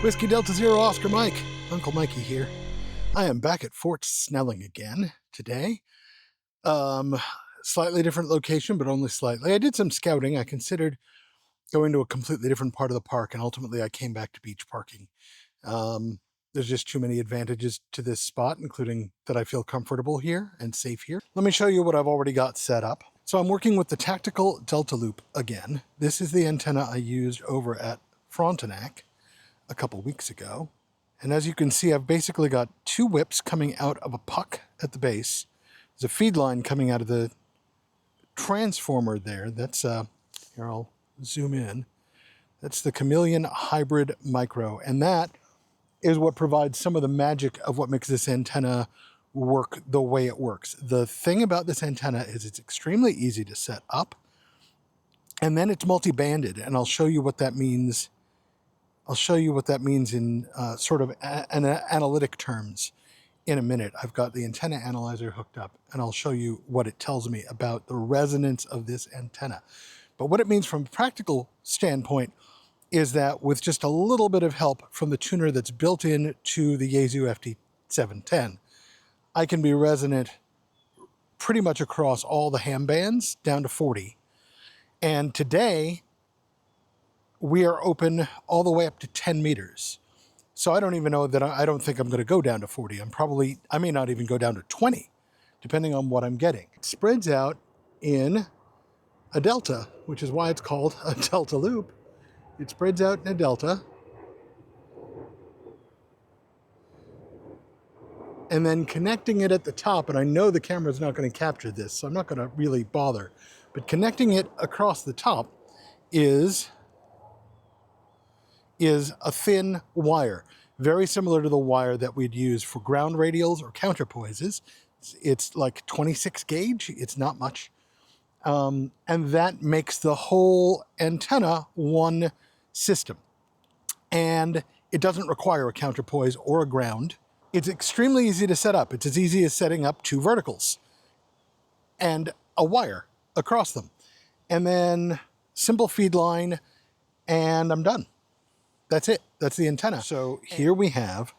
Whiskey Delta Zero Oscar Mike, Uncle Mikey here. I am back at Fort Snelling again today. Slightly different location, but only slightly. I did some scouting. I considered going to a completely different part of the park, and ultimately I came back to beach parking. There's just too many advantages to this spot, including that I feel comfortable here and safe here. Let me show you what I've already got set up. So I'm working with the Tactical Delta Loop again. This is the antenna I used over at Frontenac a couple weeks ago. And as you can see, I've basically got two whips coming out of a puck at the base. There's a feed line coming out of the transformer there. That's, here I'll zoom in. That's the Chameleon Hybrid Micro. And that is what provides some of the magic of what makes this antenna work the way it works. The thing about this antenna is it's extremely easy to set up. And then it's multi-banded. And I'll show you what that means. I'll show you what that means in sort of analytic terms in a minute. I've got the antenna analyzer hooked up, and I'll show you what it tells me about the resonance of this antenna. But what it means from a practical standpoint is that with just a little bit of help from the tuner that's built in to the Yaesu FT8, I can be resonant pretty much across all the ham bands down to 40. And today, we are open all the way up to 10 meters. So I don't even know that I don't think I'm going to go down to 40. I may not even go down to 20, depending on what I'm getting. It spreads out in a delta, which is why it's called a delta loop. It spreads out in a delta. And then connecting it at the top, and I know the camera's not going to capture this, so I'm not going to really bother. But connecting it across the top is a thin wire, very similar to the wire that we'd use for ground radials or counterpoises. It's like 26 gauge, it's not much. And that makes the whole antenna one system. And it doesn't require a counterpoise or a ground. It's extremely easy to set up. It's as easy as setting up two verticals and a wire across them. And then simple feed line, and I'm done. That's it. That's the antenna. So here we have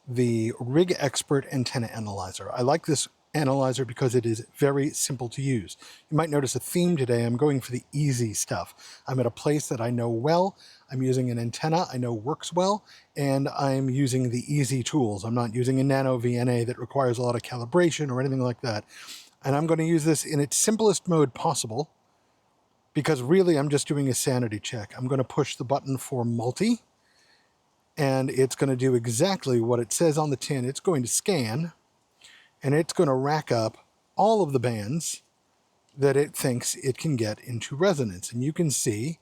the Rig Expert Antenna Analyzer. I like this analyzer because it is very simple to use. You might notice a theme today. I'm going for the easy stuff. I'm at a place that I know well. I'm using an antenna I know works well, and I'm using the easy tools. I'm not using a nano VNA that requires a lot of calibration or anything like that. And I'm going to use this in its simplest mode possible, because really I'm just doing a sanity check. I'm going to push the button for multi, and it's going to do exactly what it says on the tin. It's going to scan, and it's going to rack up all of the bands that it thinks it can get into resonance. And you can see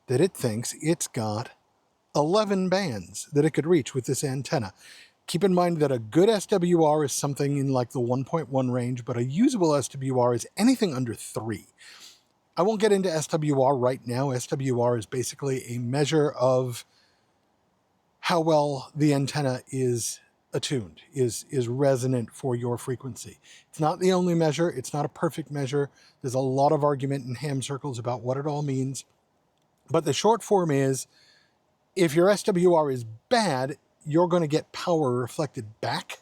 that it thinks it's got 11 bands that it could reach with this antenna. Keep in mind that a good SWR is something in like the 1.1 range, but a usable SWR is anything under 3. I won't get into SWR right now. SWR is basically a measure of how well the antenna is attuned, is resonant for your frequency. It's not the only measure. It's not a perfect measure. There's a lot of argument in ham circles about what it all means. But the short form is, if your SWR is bad, you're going to get power reflected back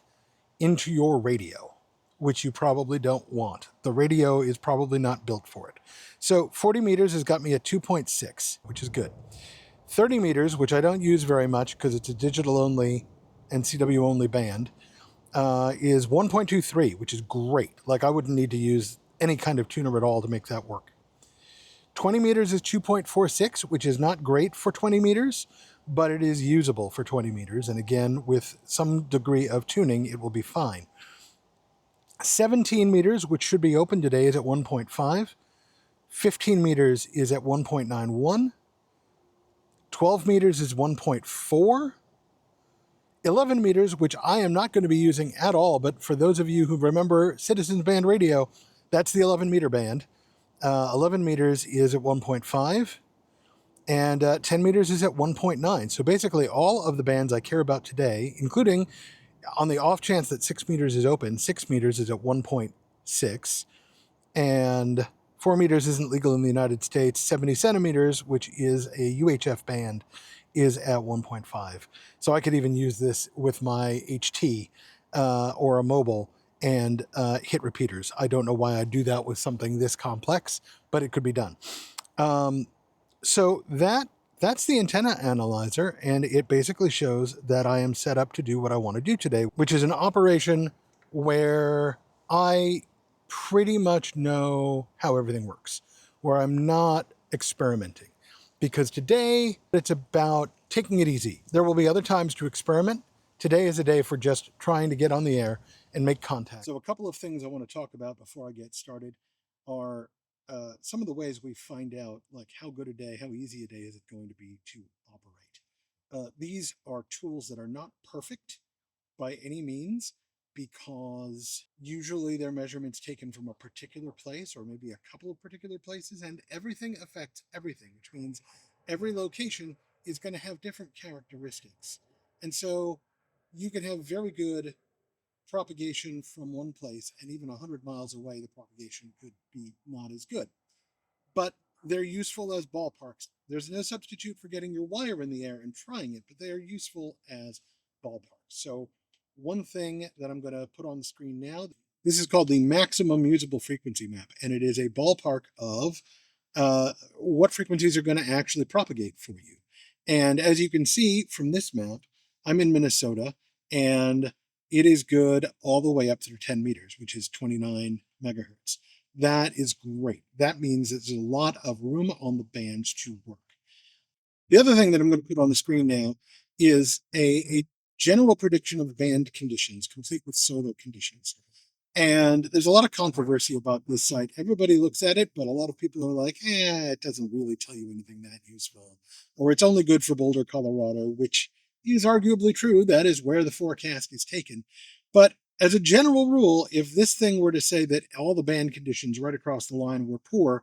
into your radio, which you probably don't want. The radio is probably not built for it. So 40 meters has got me at 2.6, which is good. 30 meters, which I don't use very much because it's a digital only and CW only band, is 1.23, which is great. Like, I wouldn't need to use any kind of tuner at all to make that work. 20 meters is 2.46, which is not great for 20 meters, but it is usable for 20 meters. And again, with some degree of tuning, it will be fine. 17 meters, which should be open today, is at 1.5. 15 meters is at 1.91. 12 meters is 1.4. 11 meters, which I am not going to be using at all, but for those of you who remember Citizens Band Radio, that's the 11 meter band. 11 meters is at 1.5, and 10 meters is at 1.9. So basically all of the bands I care about today, including on the off chance that 6 meters is open, 6 meters is at 1.6, and 4 meters isn't legal in the United States. 70 centimeters, which is a UHF band, is at 1.5. So I could even use this with my HT or a mobile and hit repeaters. I don't know why I do that with something this complex, but it could be done. So that's the antenna analyzer, and it basically shows that I am set up to do what I want to do today, which is an operation where I pretty much know how everything works, where I'm not experimenting. Because today it's about taking it easy. There will be other times to experiment. Today is a day for just trying to get on the air and make contact. So a couple of things I want to talk about before I get started are some of the ways we find out like how good a day, how easy a day is it going to be to operate. These are tools that are not perfect by any means, because usually they're measurements taken from a particular place or maybe a couple of particular places, and everything affects everything, which means every location is going to have different characteristics. And so you can have very good propagation from one place, and even 100 miles away, the propagation could be not as good. But they're useful as ballparks. There's no substitute for getting your wire in the air and trying it, but they are useful as ballparks. So one thing that I'm going to put on the screen now, this is called the maximum usable frequency map, and it is a ballpark of what frequencies are going to actually propagate for you. And as you can see from this map, I'm in Minnesota, and it is good all the way up through 10 meters, which is 29 megahertz. That is great. That means there's a lot of room on the bands to work. The other thing that I'm going to put on the screen now is a general prediction of band conditions, complete with solar conditions. And there's a lot of controversy about this site. Everybody looks at it, but a lot of people are like, it doesn't really tell you anything that useful. Or it's only good for Boulder, Colorado, which is arguably true. That is where the forecast is taken. But as a general rule, if this thing were to say that all the band conditions right across the line were poor,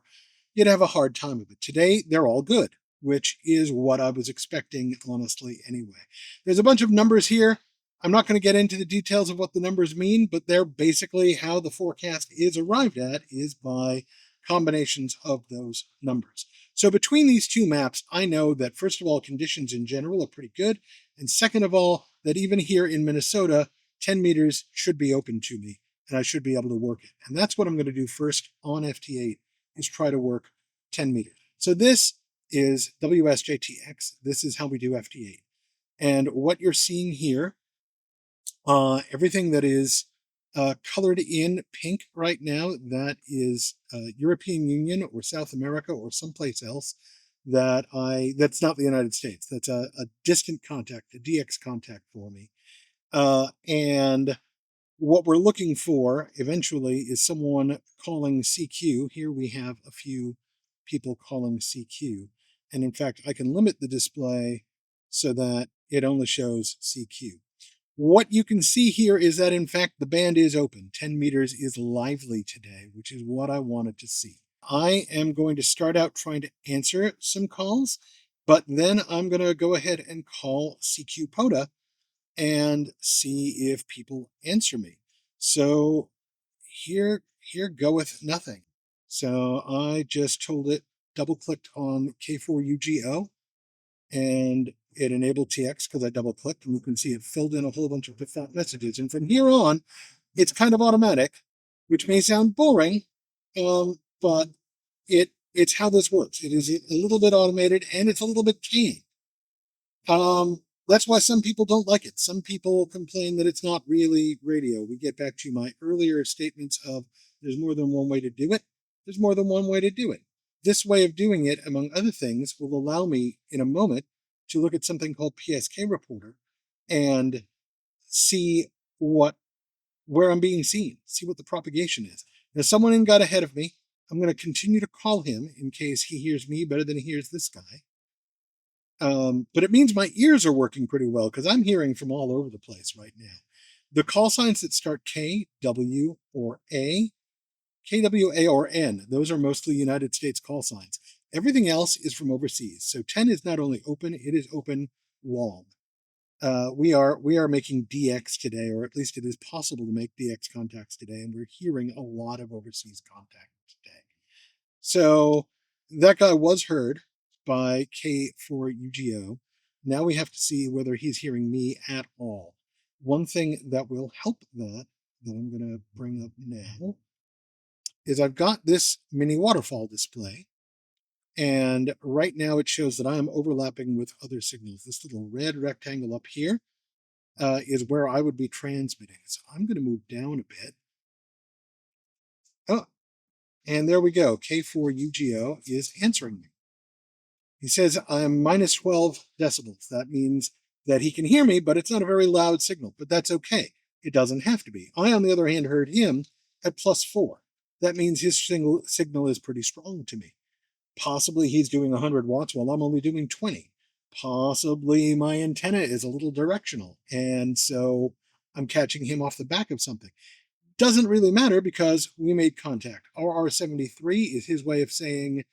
you'd have a hard time of it. Today, they're all good, which is what I was expecting, honestly, anyway. There's a bunch of numbers here. I'm not going to get into the details of what the numbers mean, but they're basically how the forecast is arrived at is by combinations of those numbers. So between these two maps, I know that first of all, conditions in general are pretty good. And second of all, that even here in Minnesota, 10 meters should be open to me and I should be able to work it. And that's what I'm going to do first on FT8 is try to work 10 meters. So this is WSJT-X. This is how we do FT8. And what you're seeing here, everything that is colored in pink right now, that is European Union or South America or someplace else that's not the United States. That's a distant contact, a DX contact for me. And what we're looking for eventually is someone calling CQ. Here we have a few people calling CQ. And in fact, I can limit the display so that it only shows CQ. What you can see here is that, in fact, the band is open. 10 meters is lively today, which is what I wanted to see. I am going to start out trying to answer some calls, but then I'm going to go ahead and call CQ POTA and see if people answer me. So here goeth nothing. So I just told it, double-clicked on K4UGO, and it enabled TX because I double-clicked, and you can see it filled in a whole bunch of default messages. And from here on, it's kind of automatic, which may sound boring, but it's how this works. It is a little bit automated, and it's a little bit canned. That's why some people don't like it. Some people complain that it's not really radio. We get back to my earlier statements of there's more than one way to do it. There's more than one way to do it. This way of doing it, among other things, will allow me in a moment to look at something called PSK Reporter and see where I'm being seen, see what the propagation is. Now, someone got ahead of me. I'm going to continue to call him in case he hears me better than he hears this guy. But it means my ears are working pretty well because I'm hearing from all over the place right now. The call signs that start K, W, or A, KW, A, or N, those are mostly United States call signs. Everything else is from overseas. So 10 is not only open, it is open long. We are making DX today, or at least it is possible to make DX contacts today, and we're hearing a lot of overseas contacts today. So that guy was heard by K4UGO. Now we have to see whether he's hearing me at all. One thing that will help that I'm going to bring up now is I've got this mini waterfall display. And right now it shows that I am overlapping with other signals. This little red rectangle up here is where I would be transmitting. So I'm going to move down a bit. Oh, and there we go. K4UGO is answering me. He says I'm minus 12 decibels. That means that he can hear me, but it's not a very loud signal. But that's okay. It doesn't have to be. I, on the other hand, heard him at +4. That means his signal is pretty strong to me. Possibly he's doing 100 watts while I'm only doing 20. Possibly my antenna is a little directional, and so I'm catching him off the back of something. Doesn't really matter because we made contact. RR73 is his way of saying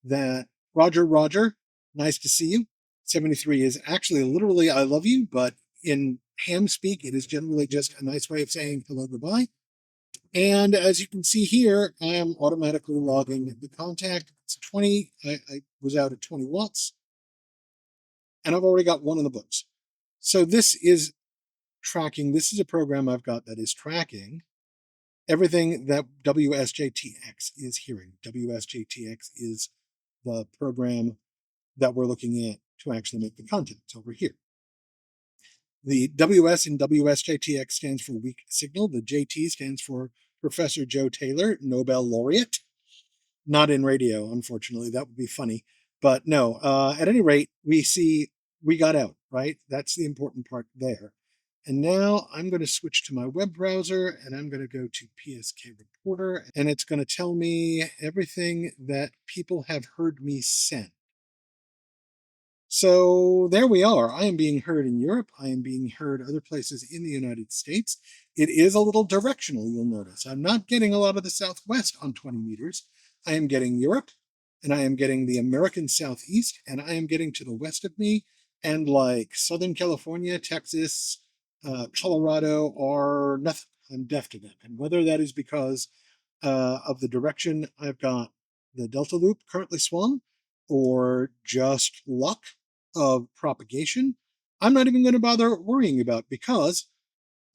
that, Roger, Roger, nice to see you. 73 is actually literally I love you, but in ham speak, it is generally just a nice way of saying hello, goodbye. And as you can see here, I am automatically logging the contact. It's 20. I was out at 20 watts. And I've already got one in the books. So this is tracking. This is a program I've got that is tracking everything that WSJT-X is hearing. WSJT-X is the program that we're looking at to actually make the contact over here. The WS in WSJT-X stands for weak signal. The JT stands for Professor Joe Taylor, Nobel laureate. Not in radio, unfortunately. That would be funny. But no, at any rate, we got out, right? That's the important part there. And now I'm going to switch to my web browser and I'm going to go to PSK Reporter, and it's going to tell me everything that people have heard me send. So there we are. I am being heard in Europe. I am being heard other places in the United States. It is a little directional, you'll notice. I'm not getting a lot of the Southwest on 20 meters. I am getting Europe, and I am getting the American Southeast, and I am getting to the west of me, and like Southern California, Texas, Colorado are nothing. I'm deaf to them. And whether that is because of the direction I've got the Delta loop currently swung, or just luck of propagation, I'm not even going to bother worrying about, because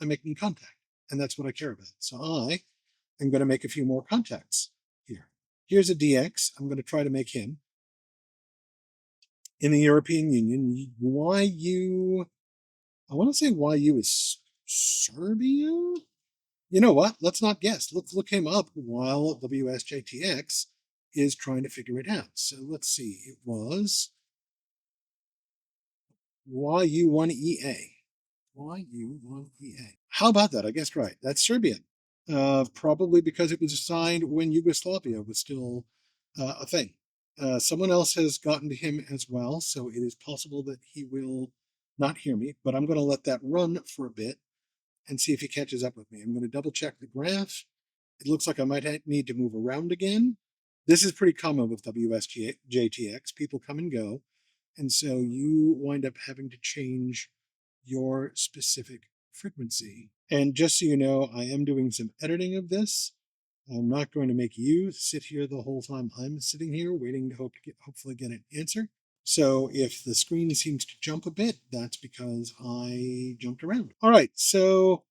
I'm making contact, and that's what I care about. So I am going to make a few more contacts here. Here's a DX. I'm going to try to make him in the European Union. YU, I want to say YU is Serbia? You know what? Let's not guess. Let's look him up while WSJT-X is trying to figure it out. So let's see. It was YU1EA. YU1EA. How about that? I guessed right. That's Serbian. Probably because it was assigned when Yugoslavia was still a thing. Someone else has gotten to him as well, so it is possible that he will not hear me, but I'm going to let that run for a bit and see if he catches up with me. I'm going to double check the graph. It looks like I might need to move around again. This is pretty common with WSJT-X. People come and go, and so you wind up having to change your specific frequency. And just so you know, I am doing some editing of this. I'm not going to make you sit here the whole time I'm sitting here waiting to hopefully get an answer. So if the screen seems to jump a bit, that's because I jumped around. All right, so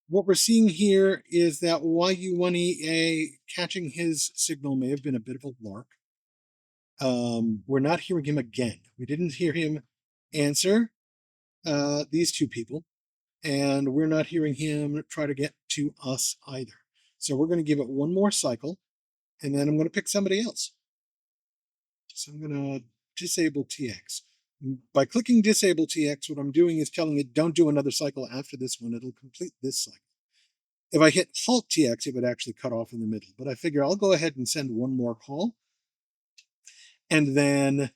what we're seeing here is that YU1EA catching his signal may have been a bit of a lark. We're not hearing him again. We didn't hear him answer these two people, and we're not hearing him try to get to us either. So we're going to give it one more cycle, and then I'm going to pick somebody else. So I'm going to disable TX. By clicking disable TX, what I'm doing is telling it don't do another cycle after this one. It'll complete this cycle. If I hit halt TX, it would actually cut off in the middle. But I figure I'll go ahead and send one more call. And then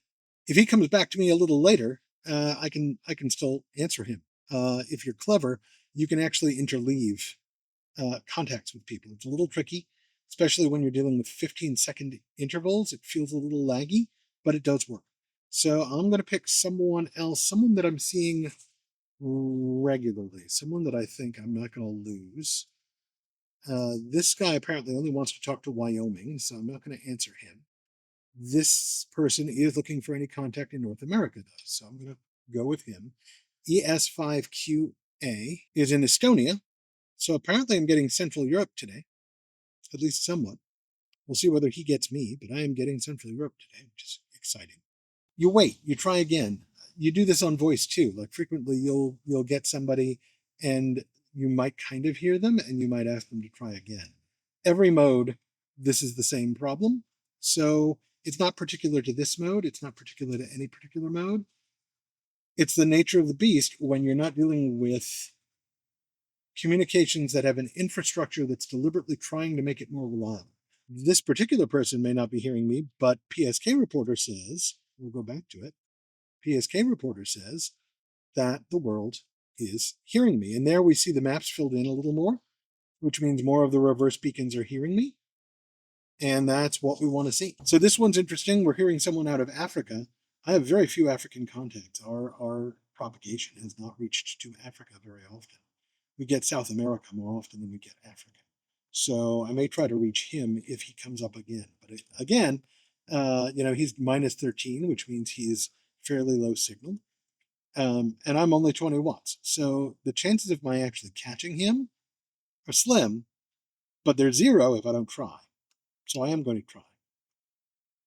if he comes back to me a little later, I can still answer him. If you're clever, you can actually interleave contacts with people. It's a little tricky, especially when you're dealing with 15-second intervals. It feels a little laggy, but it does work. So I'm going to pick someone else, someone that I'm seeing regularly, someone that I think I'm not going to lose. This guy apparently only wants to talk to Wyoming, so I'm not going to answer him. This person is looking for any contact in North America, though, so I'm going to go with him. ES5QA is in Estonia, so apparently I'm getting Central Europe today, at least somewhat. We'll see whether he gets me, but I am getting Central Europe today, which is exciting. You wait, you try again. You do this on voice too. Like frequently you'll get somebody and you might kind of hear them and you might ask them to try again. Every mode, this is the same problem. So it's not particular to this mode. It's not particular to any particular mode. It's the nature of the beast when you're not dealing with communications that have an infrastructure that's deliberately trying to make it more reliable. This particular person may not be hearing me, but PSK reporter says, we'll go back to it. PSK reporter says that the world is hearing me. And there we see the maps filled in a little more, which means more of the reverse beacons are hearing me. And that's what we want to see. So this one's interesting. We're hearing someone out of Africa. I have very few African contacts. Our propagation has not reached to Africa very often. We get South America more often than we get Africa. So I may try to reach him if he comes up again. But again, he's minus 13, which means he is fairly low signal. And I'm only 20 watts. So the chances of my actually catching him are slim, but they're zero if I don't try. So I am going to try.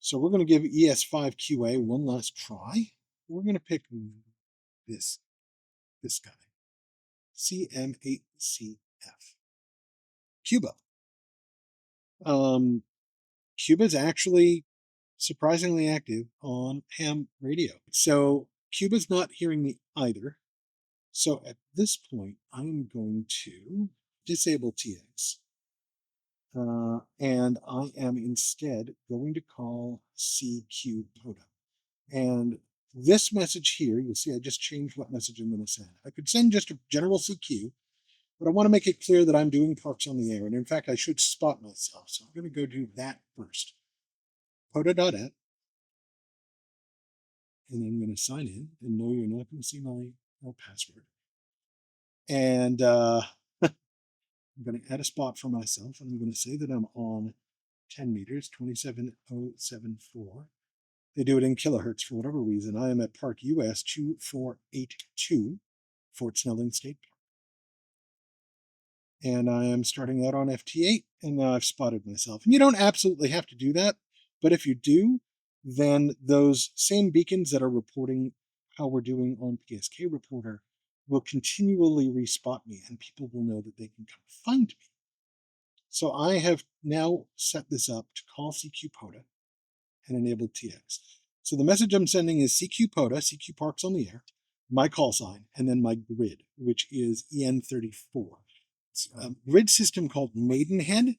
So we're going to give ES5QA one last try. We're going to pick this guy, CM8CF. Cuba. Cuba's actually surprisingly active on ham radio. So Cuba's not hearing me either. So at this point, I'm going to disable TX. And I am instead going to call CQ POTA. And this message here, you'll see I just changed what message I'm going to send. I could send just a general CQ, but I want to make it clear that I'm doing parks on the air. And in fact, I should spot myself. So I'm going to go do that first. POTA.at. And I'm going to sign in. And no, you're not going to see my password. And I'm going to add a spot for myself. And I'm going to say that I'm on 10 meters, 27074. They do it in kilohertz for whatever reason. I am at Park US 2482, Fort Snelling State Park. And I am starting out on FT8, and now I've spotted myself. And you don't absolutely have to do that, but if you do, then those same beacons that are reporting how we're doing on PSK Reporter will continually respot me, and people will know that they can come find me. So I have now set this up to call CQ POTA and enable TX. So the message I'm sending is CQ POTA, CQ Parks on the Air, my call sign, and then my grid, which is EN34. It's a grid system called Maidenhead,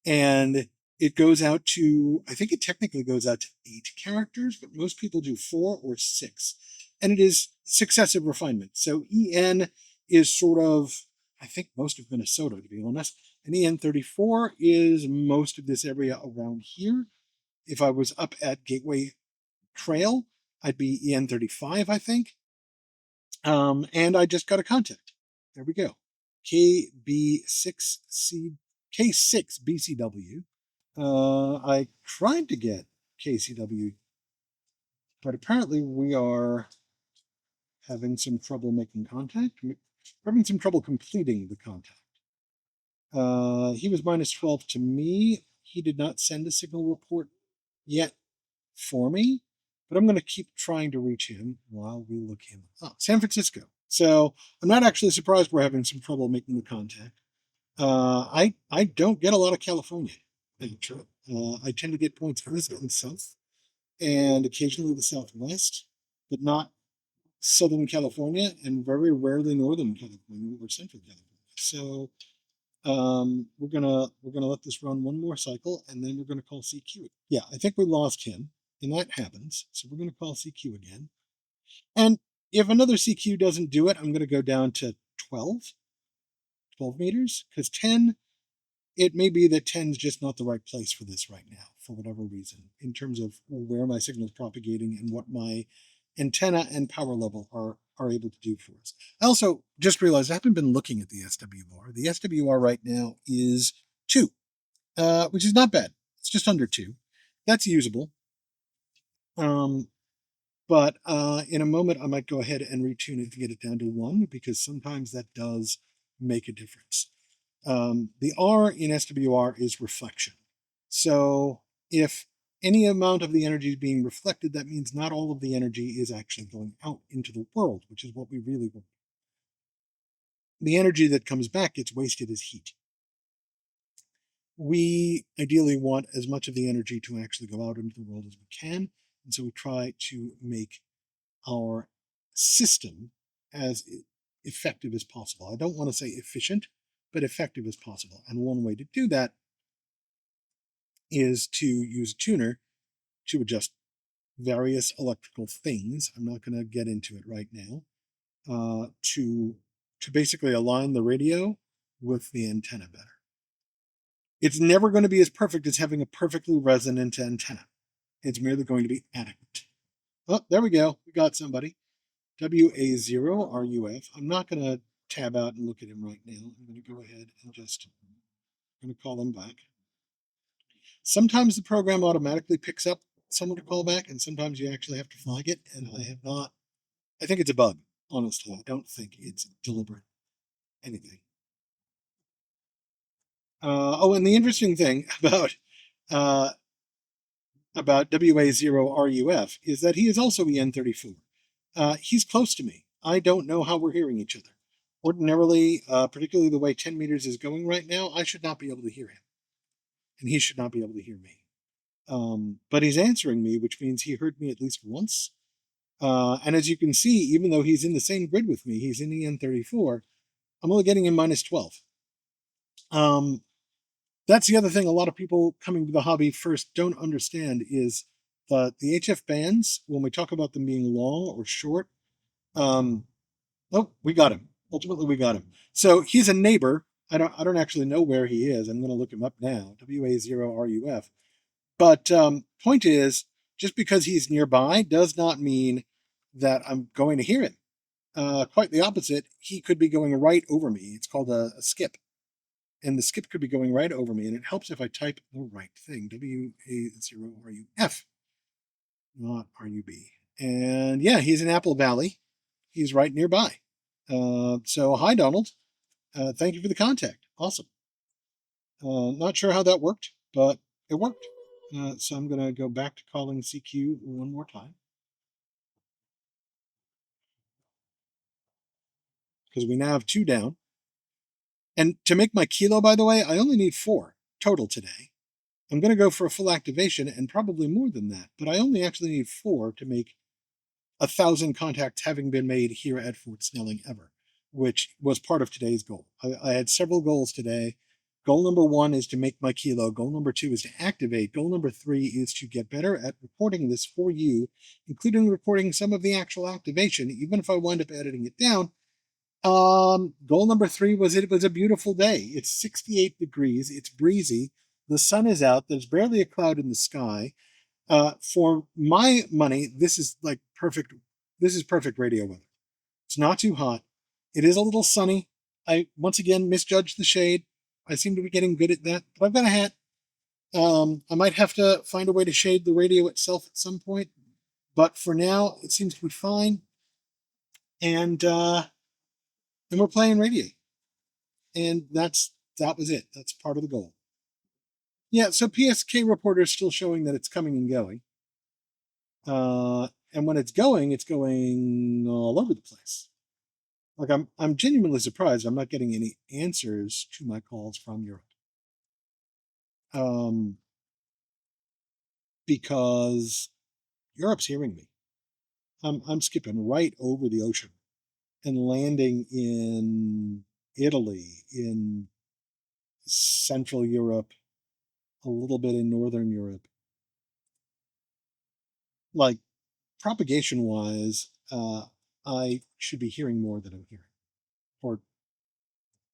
and it goes out to, I think it technically goes out to 8 characters, but most people do 4 or 6. And it is successive refinement. So EN is sort of, I think, most of Minnesota, to be honest. And EN34 is most of this area around here. If I was up at Gateway Trail, I'd be EN35, I think. And I just got a contact. There we go. K6BCW. I tried to get KCW, but apparently we are having some trouble making contact. We're having some trouble completing the contact. He was minus 12 to me. He did not send a signal report yet for me, but I'm going to keep trying to reach him while we look him up. San Francisco. So I'm not actually surprised we're having some trouble making the contact. I don't get a lot of California. I tend to get points east and south, and occasionally the southwest, but not Southern California, and very rarely Northern California or Central California. So we're gonna let this run one more cycle, and then we're gonna call CQ. Yeah, I think we lost him, and that happens. So we're gonna call CQ again, and if another CQ doesn't do it, I'm gonna go down to 12 meters, because 10. It may be that 10 is just not the right place for this right now, for whatever reason, in terms of where my signal is propagating and what my antenna and power level are able to do for us. I also just realized I haven't been looking at the SWR. The SWR right now is 2, which is not bad. It's just under 2. That's usable. But in a moment, I might go ahead and retune it to get it down to 1, because sometimes that does make a difference. The R in SWR is reflection. So if any amount of the energy is being reflected, that means not all of the energy is actually going out into the world, which is what we really want. The energy that comes back gets wasted as heat. We ideally want as much of the energy to actually go out into the world as we can, and so we try to make our system as effective as possible. I don't want to say efficient, but effective as possible. And one way to do that is to use a tuner to adjust various electrical things. I'm not going to get into it right now. To basically align the radio with the antenna better. It's never going to be as perfect as having a perfectly resonant antenna. It's merely going to be adequate. Oh, there we go. We got somebody. WA0RUF. I'm not going to tab out and look at him right now. I'm going to go ahead and just I'm going to call him back. Sometimes the program automatically picks up someone to call back, and sometimes you actually have to flag it, and I have not. I think it's a bug, honestly. I don't think it's deliberate anything. Oh, and the interesting thing about WA0RUF is that he is also EN34. He's close to me. I don't know how we're hearing each other. Ordinarily, particularly the way 10 meters is going right now, I should not be able to hear him. And he should not be able to hear me. But he's answering me, which means he heard me at least once. And as you can see, even though he's in the same grid with me, he's in EN34, I'm only getting him minus 12. That's the other thing a lot of people coming to the hobby first don't understand is the HF bands, when we talk about them being long or short. Oh, we got him. Ultimately, we got him. So he's a neighbor. I don't actually know where he is. I'm going to look him up now. WA0RUF. But point is, just because he's nearby does not mean that I'm going to hear him. Quite the opposite. He could be going right over me. It's called a skip. And the skip could be going right over me. And it helps if I type the right thing. WA0RUF, not RUB. And yeah, he's in Apple Valley. He's right nearby. So hi, Donald. Thank you for the contact. Awesome. Not sure how that worked, but it worked. So I'm going to go back to calling CQ one more time, because we now have 2 down. And to make my kilo, by the way, I only need 4 total today. I'm going to go for a full activation and probably more than that, but I only actually need 4 to make 1,000 contacts having been made here at Fort Snelling ever, which was part of today's goal. I had several goals today. Goal number 1 is to make my kilo. Goal number 2 is to activate. Goal number 3 is to get better at recording this for you, including recording some of the actual activation, even if I wind up editing it down. Goal number 3 was it was a beautiful day. It's 68 degrees. It's breezy. The sun is out. There's barely a cloud in the sky. For my money, this is like perfect. This is perfect radio weather. It's not too hot. It is a little sunny. I once again misjudged the shade. I seem to be getting good at that, but I've got a hat. I might have to find a way to shade the radio itself at some point, but for now, it seems to be fine. And we're playing radio. And that was it. That's part of the goal. Yeah, so PSK reporter is still showing that it's coming and going. And when it's going all over the place. Like I'm genuinely surprised I'm not getting any answers to my calls from Europe. Because Europe's hearing me. I'm skipping right over the ocean and landing in Italy, in Central Europe, a little bit in Northern Europe. Like, propagation-wise, I should be hearing more than I'm hearing, or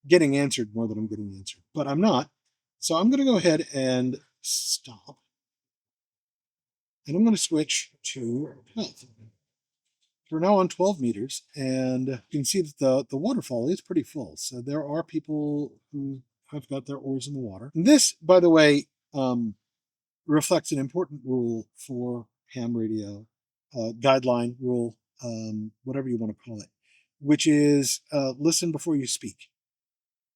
getting answered more than I'm getting answered, but I'm not. So I'm going to go ahead and stop, and I'm going to switch to 12. We're now on 12 meters, and you can see that the waterfall is pretty full. So there are people who have got their oars in the water. And this, by the way, reflects an important rule for ham radio guideline, rule, whatever you want to call it, which is listen before you speak.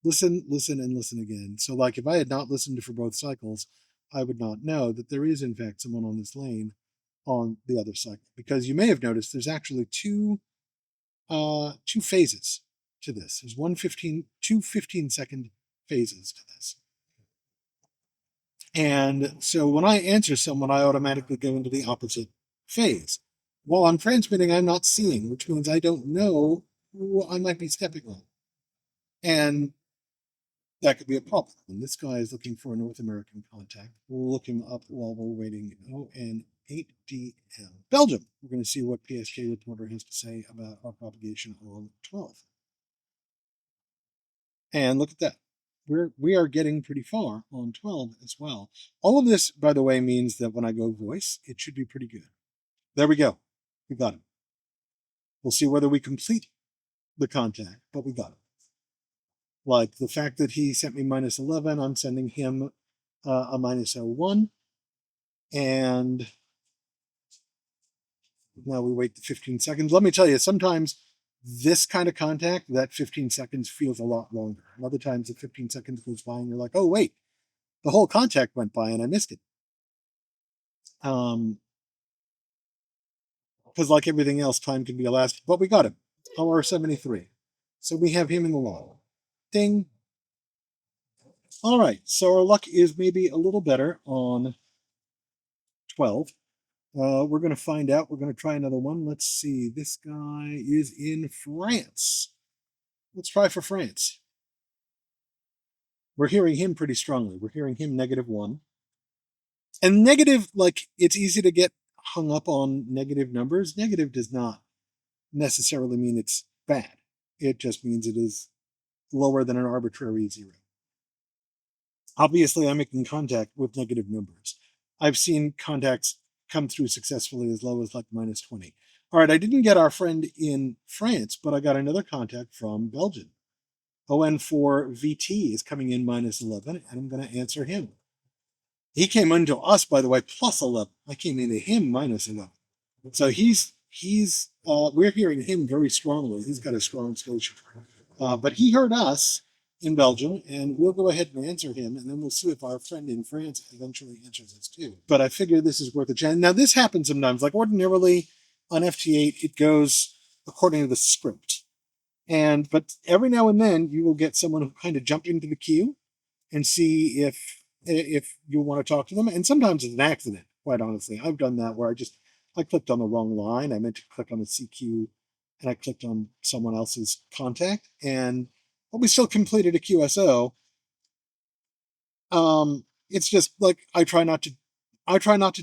Listen, listen, and listen again. So like if I had not listened for both cycles, I would not know that there is in fact someone on this lane on the other cycle, because you may have noticed there's actually two phases to this. There's two 15-second phases to this. And so when I answer someone, I automatically go into the opposite phase. While I'm transmitting, I'm not seeing, which means I don't know who I might be stepping on. And that could be a problem. And this guy is looking for a North American contact. We'll look him up while we're waiting. ON8DM. Belgium. We're going to see what PSK reporter has to say about our propagation on 12. And look at that. We are getting pretty far on 12 as well. All of this, by the way, means that when I go voice, it should be pretty good. There we go. We got him. We'll see whether we complete the contact, but we got him. Like the fact that he sent me -11, I'm sending him a -01. And now we wait the 15 seconds. Let me tell you, sometimes this kind of contact, that 15 seconds feels a lot longer. And other times the 15 seconds goes by and you're like, oh, wait, the whole contact went by and I missed it. Because like everything else, time can be elastic. But we got him, OR73. So we have him in the log. Ding. All right, so our luck is maybe a little better on 12. We're going to find out. We're going to try another one. Let's see. This guy is in France. Let's try for France. We're hearing him pretty strongly. We're hearing him -1. And negative, like, it's easy to get hung up on negative numbers. Negative does not necessarily mean it's bad. It just means it is lower than an arbitrary 0. Obviously, I'm making contact with negative numbers. I've seen contacts come through successfully as low as like -20. All right, I didn't get our friend in France, but I got another contact from Belgium. ON4VT is coming in -11, and I'm going to answer him. He came into us, by the way, +11. I came into him -11. So we're hearing him very strongly. He's got a strong station. But he heard us in Belgium, and we'll go ahead and answer him, and then we'll see if our friend in France eventually answers us too. But I figure this is worth a chance. Now, this happens sometimes. Like ordinarily on FT8, it goes according to the script. But every now and then, you will get someone who kind of jump into the queue and see if you want to talk to them. And sometimes it's an accident, quite honestly. I've done that where I clicked on the wrong line. I meant to click on the CQ, and I clicked on someone else's contact, but we still completed a QSO. It's just like I try not to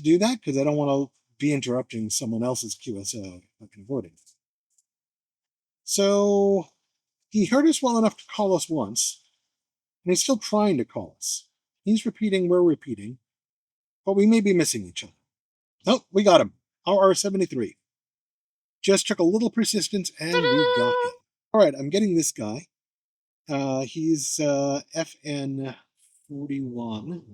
do that because I don't want to be interrupting someone else's QSO if I can avoid it. So he heard us well enough to call us once, and he's still trying to call us. He's repeating, we're repeating, but we may be missing each other. Oh, we got him. RR73. Just took a little persistence, and we got him. All right, I'm getting this guy. He's FN41.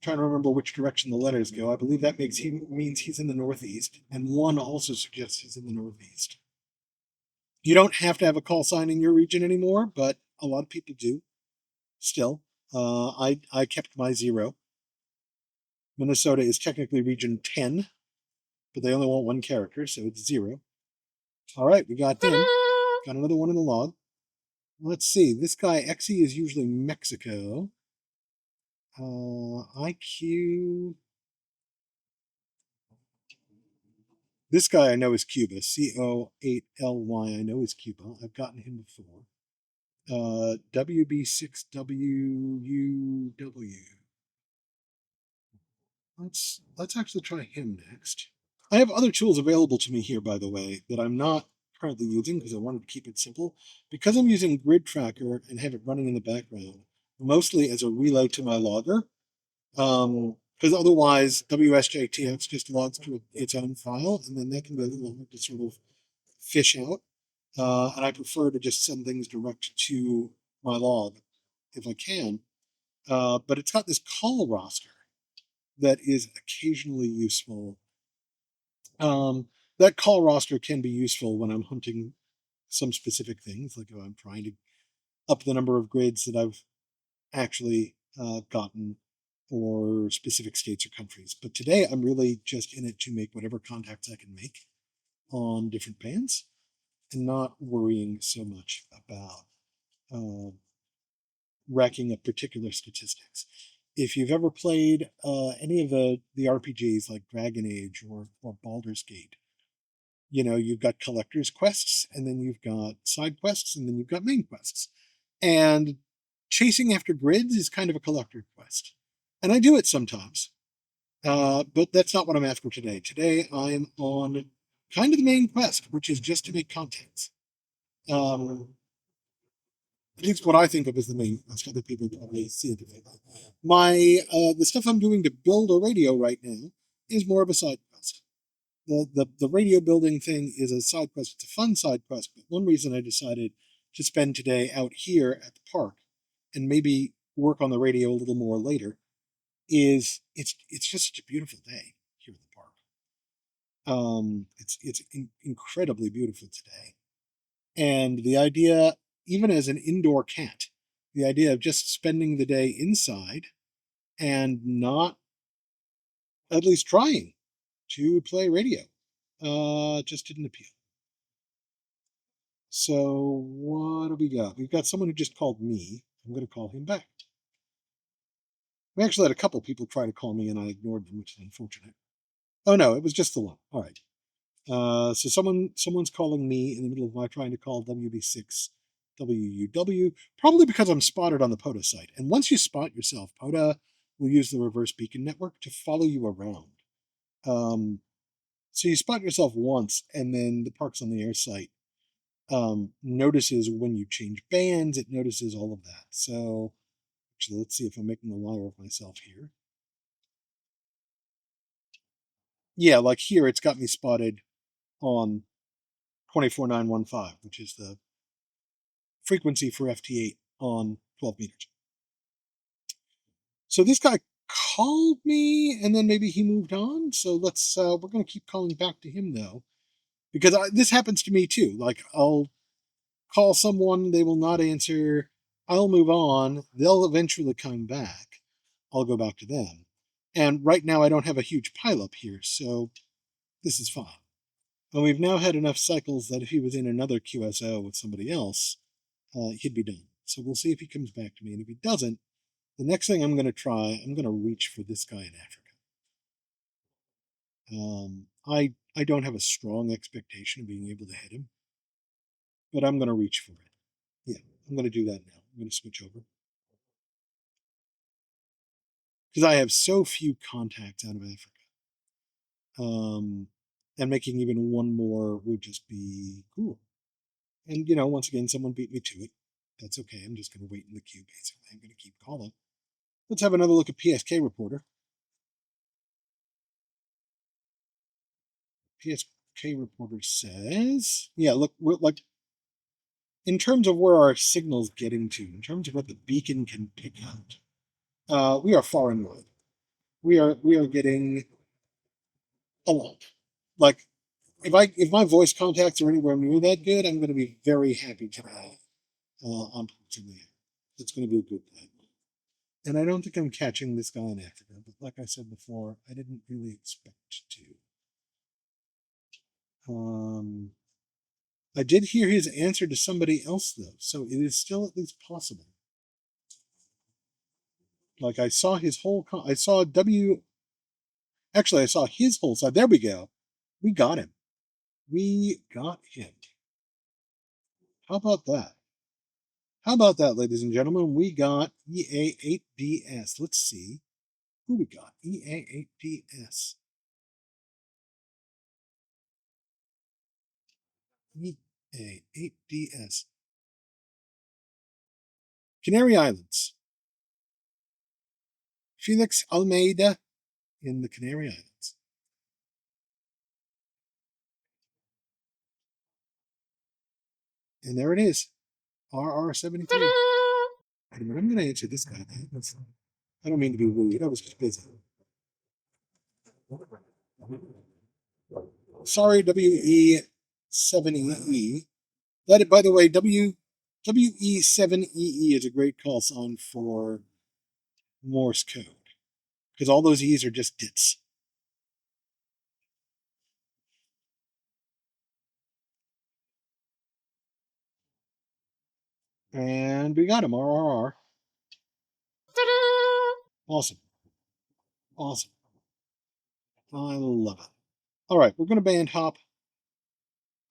Trying to remember which direction the letters go. I believe that means he's in the northeast, and 1 also suggests he's in the northeast. You don't have to have a call sign in your region anymore, but a lot of people do. Still, I kept my 0. Minnesota is technically region 10, but they only want 1 character, so it's 0. All right, we got him. Got another one in the log. Let's see. This guy, XE, is usually Mexico. IQ. This guy I know is Cuba. CO8LY I know is Cuba. I've gotten him before. WB6WUW. Let's actually try him next. I have other tools available to me here, by the way, that I'm not currently using because I wanted to keep it simple. Because I'm using Grid Tracker and have it running in the background, mostly as a relay to my logger, because otherwise WSJT-X just logs to its own file, and then that can be a little hard to sort of fish out. And I prefer to just send things direct to my log if I can. But it's got this call roster that is occasionally useful That call roster can be useful when I'm hunting some specific things, like if I'm trying to up the number of grids that I've actually gotten, or specific states or countries. But today I'm really just in it to make whatever contacts I can make on different bands and not worrying so much about racking up particular statistics. If you've ever played any of the RPGs like Dragon Age or Baldur's Gate, you know, you've got collector's quests, and then you've got side quests, and then you've got main quests. And chasing after grids is kind of a collector quest. And I do it sometimes. But that's not what I'm after today. Today I'm on kind of the main quest, which is just to make contacts. At least what I think of as the main quest. Other people probably see it differently. The stuff I'm doing to build a radio right now is more of a side quest. The radio building thing is a side quest. It's a fun side quest, but one reason I decided to spend today out here at the park and maybe work on the radio a little more later is it's just such a beautiful day here at the park. It's incredibly beautiful today, and the idea, even as an indoor cat, the idea of just spending the day inside and not at least trying to play radio just didn't appeal. So what do we got? We've got someone who just called me. I'm going to call him back. We actually had a couple people try to call me and I ignored them, which is unfortunate. Oh no, it was just the one. All right. So someone's calling me in the middle of my trying to call WB6 WUW, probably because I'm spotted on the POTA site. And once you spot yourself, POTA will use the reverse beacon network to follow you around. So you spot yourself once, and then the Parks on the Air site notices when you change bands. It notices all of that. So actually, let's see if I'm making a liar of myself here. Yeah, like here, it's got me spotted on 24915, which is the frequency for FT8 on 12 meters. So this guy called me, and then maybe he moved on. So we're going to keep calling back to him though, because this happens to me too. Like I'll call someone, they will not answer. I'll move on. They'll eventually come back. I'll go back to them. And right now I don't have a huge pileup here, so this is fine. And we've now had enough cycles that if he was in another QSO with somebody else, he'd be done. So we'll see if he comes back to me. And if he doesn't, the next thing I'm going to try, I'm going to reach for this guy in Africa. I don't have a strong expectation of being able to hit him, but I'm going to reach for it. Yeah, I'm going to do that now. I'm going to switch over. Because I have so few contacts out of Africa. And making even one more would just be cool. And, you know, once again, someone beat me to it. That's okay. I'm just going to wait in the queue, basically. I'm going to keep calling. Let's have another look at PSK Reporter. PSK Reporter says, yeah, look, we're like, in terms of where our signal's getting to, in terms of what the beacon can pick out, we are far and wide. We are getting a lot. Like, if my voice contacts are anywhere near that good, I'm going to be very happy today on portably. It's going to be a good thing. And I don't think I'm catching this guy in Africa, but like I said before, I didn't really expect to. I did hear his answer to somebody else though, so it is still at least possible. Like I saw his whole, I saw actually I saw his whole side. There we go. We got him. We got him. How about that? How about that, ladies and gentlemen? We got EA8DS. Let's see who we got. EA8DS. EA8DS. Canary Islands. Felix Almeida in the Canary Islands. And there it is. RR73. I'm going to answer this guy. I don't mean to be rude. I was just busy. Sorry, WE7EE. That, by the way, WE7EE is a great call sign for Morse code because all those E's are just dits. And we got him, RRR. Awesome. Awesome. I love it. All right, we're going to band hop.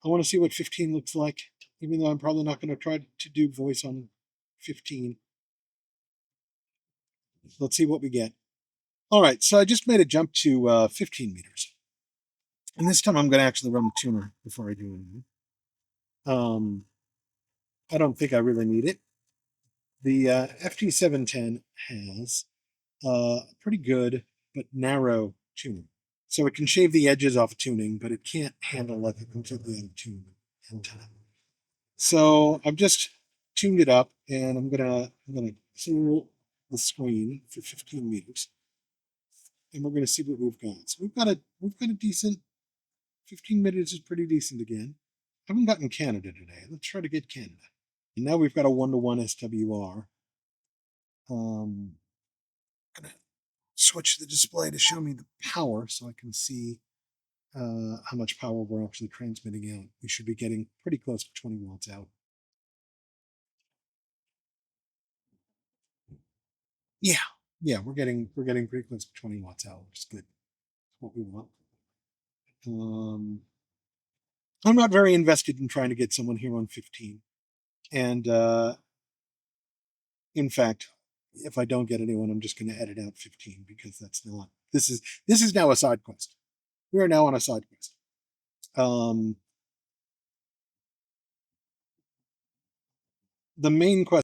I want to see what 15 looks like, even though I'm probably not going to try to do voice on 15. Let's see what we get. All right, so I just made a jump to 15 meters. And this time I'm going to actually run the tuner before I do anything. I don't think I really need it. The FT710 has a pretty good but narrow tuner. So it can shave the edges off tuning, but it can't handle like a completely untuned antenna. So I've just tuned it up, and I'm gonna clear the screen for 15 meters, and we're gonna see what we've got. So we've got a decent 15 meters is pretty decent again. I haven't gotten Canada today. Let's try to get Canada. And now we've got a 1-to-1 SWR. I'm gonna switch the display to show me the power so I can see how much power we're actually transmitting out. We should be getting pretty close to 20 watts out. Yeah, we're getting pretty close to 20 watts out, which is good. That's what we want. I'm not very invested in trying to get someone here on 15. And in fact, if I don't get anyone, I'm just going to edit out 15 because that's not. This is now a side quest. We are now on a side quest. The main quest